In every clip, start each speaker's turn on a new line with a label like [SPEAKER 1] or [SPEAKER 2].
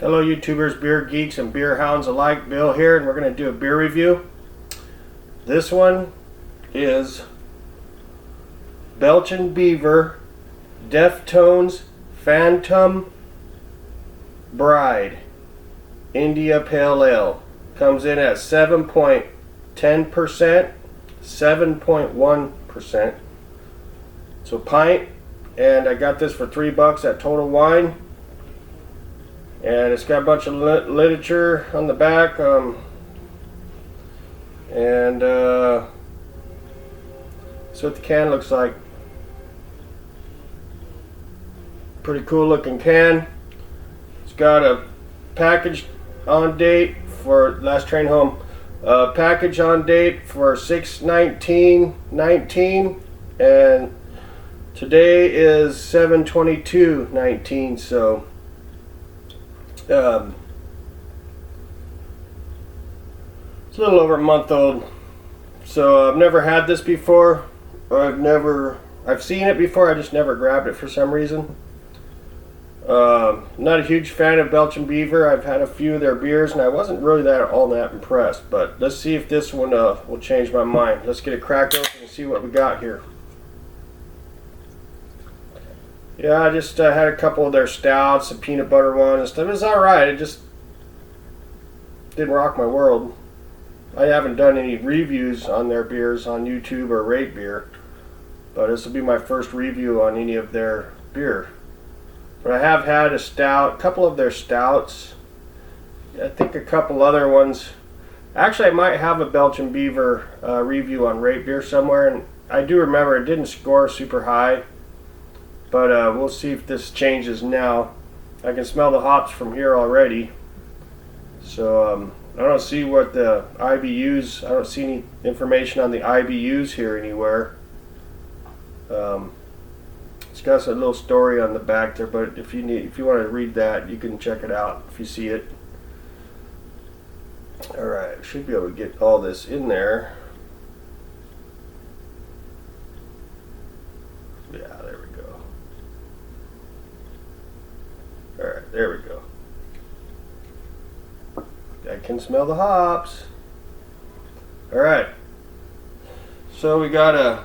[SPEAKER 1] Hello YouTubers, beer geeks, and beer hounds alike. Bill here, and we're going to do a beer review. This one is Belching Beaver Deftones Phantom Bride India Pale Ale. Comes in at 7.10%, 7.1%. So pint, and I got this for $3 at Total Wine. And it's got a bunch of literature on the back, and that's what the can looks like. Pretty cool looking can. It's got a package on date for last train home. Package on date for 6/19/19, and today is 7/22/19. So. It's a little over a month old. So I've never had this before, or I've seen it before, I just never grabbed it for some reason. Not a huge fan of Belching Beaver. I've had a few of their beers and I wasn't really all that impressed, but let's see if this one will change my mind. Let's get it cracked open and see what we got here. Yeah, I just had a couple of their stouts, the peanut butter one and stuff. It was alright, it just didn't rock my world. I haven't done any reviews on their beers on YouTube or Rate Beer, but this will be my first review on any of their beer. But I have had a couple of their stouts. I think a couple other ones. Actually, I might have a Belching Beaver review on Rate Beer somewhere, and I do remember it didn't score super high. But we'll see if this changes now. I can smell the hops from here already. So I don't see what the IBUs, I don't see any information on the IBUs here anywhere. It's got a little story on the back there, but if you want to read that, you can check it out if you see it. Alright, should be able to get all this in there. Yeah, there we go. Alright, there we go. I can smell the hops. Alright. So we got a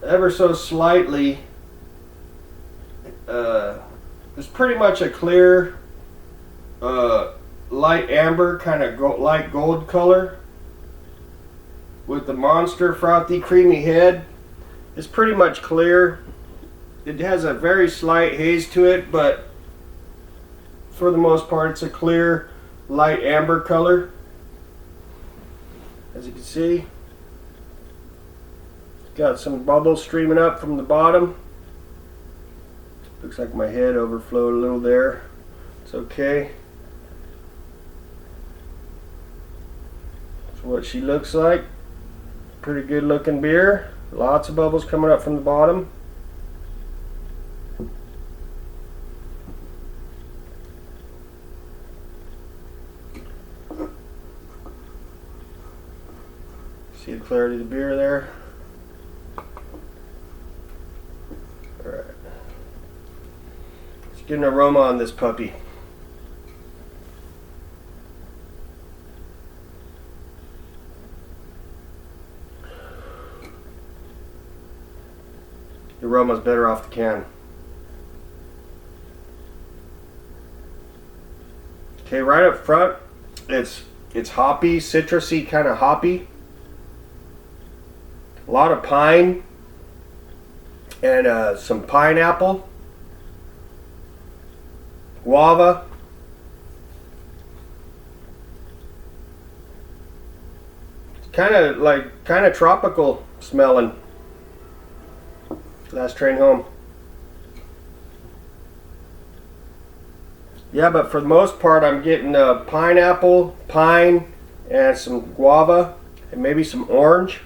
[SPEAKER 1] ever so slightly it's pretty much a clear light amber, kind of light gold color with the monster frothy creamy head. It's pretty much clear. It has a very slight haze to it, but for the most part it's a clear light amber color, as you can see. Got some bubbles streaming up from the bottom. Looks like my head overflowed a little there. It's okay. That's what she looks like. Pretty good looking beer. Lots of bubbles coming up from the bottom. See the clarity of the beer there? Alright. Let's get an aroma on this puppy. The aroma's better off the can. Okay, right up front, it's hoppy, citrusy, kind of hoppy. A lot of pine and some pineapple, guava. It's kind of tropical smelling. Last train home. Yeah, but for the most part I'm getting pineapple, pine, and some guava, and maybe some orange.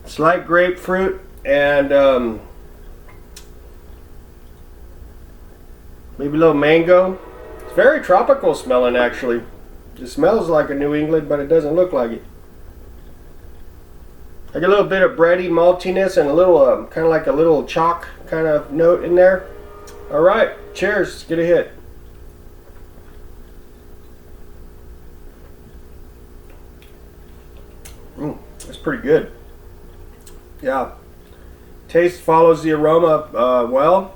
[SPEAKER 1] Slight grapefruit and maybe a little mango. It's very tropical smelling, actually. It smells like a New England, but it doesn't look like it. I get a little bit of bready maltiness and a little, kind of like a little chalk kind of note in there. All right, cheers. Let's get a hit. That's pretty good. Yeah. Taste follows the aroma well.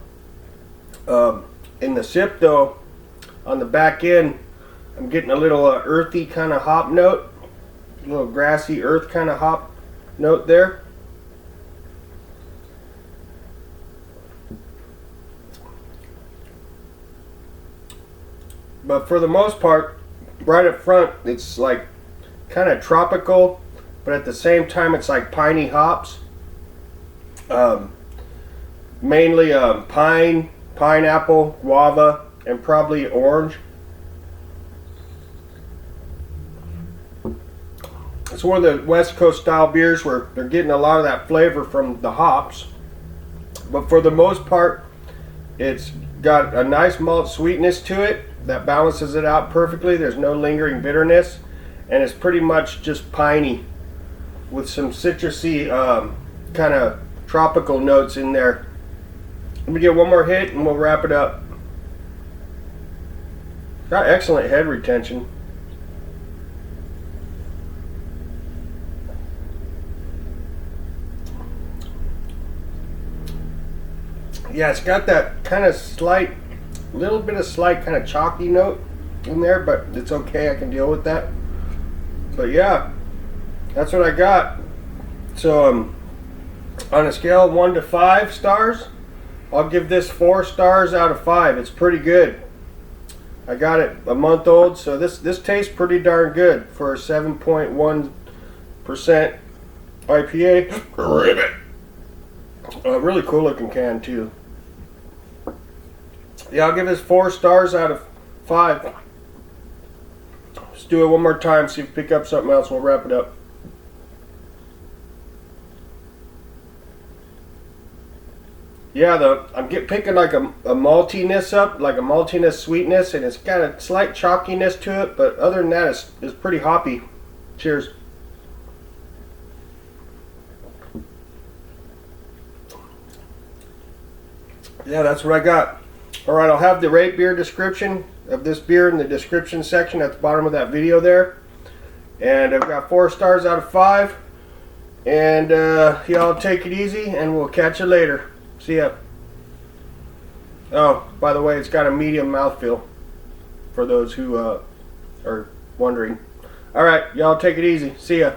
[SPEAKER 1] In the sip, though, on the back end, I'm getting a little earthy kind of hop note. A little grassy earth kind of hop note there. But for the most part, right up front, it's like kind of tropical, but at the same time, it's like piney hops. Mainly pine, pineapple, guava, and probably orange. It's one of the West Coast style beers where they're getting a lot of that flavor from the hops. But for the most part, it's got a nice malt sweetness to it that balances it out perfectly. There's no lingering bitterness, and it's pretty much just piney with some citrusy kind of tropical notes in there. Let me get one more hit and we'll wrap it up. Got excellent head retention. Yeah, it's got that kind of slight, little bit of slight kind of chalky note in there, but it's okay, I can deal with that. But yeah, that's what I got. So on a scale of 1 to 5 stars, I'll give this 4 stars out of 5. It's pretty good. I got it a month old, so this tastes pretty darn good for a 7.1% IPA. A really cool looking can too. Yeah, I'll give this 4 stars out of 5. Let's do it one more time, see if we pick up something else, we'll wrap it up. Yeah, I'm picking like a maltiness up, like a maltiness sweetness, and it's got a slight chalkiness to it, but other than that, it's pretty hoppy. Cheers. Yeah, that's what I got. Alright, I'll have the rate beer description of this beer in the description section at the bottom of that video there. And I've got 4 stars out of 5. And y'all take it easy, and we'll catch you later. See ya. Oh, by the way, it's got a medium mouthfeel for those who are wondering. Alright, y'all take it easy. See ya.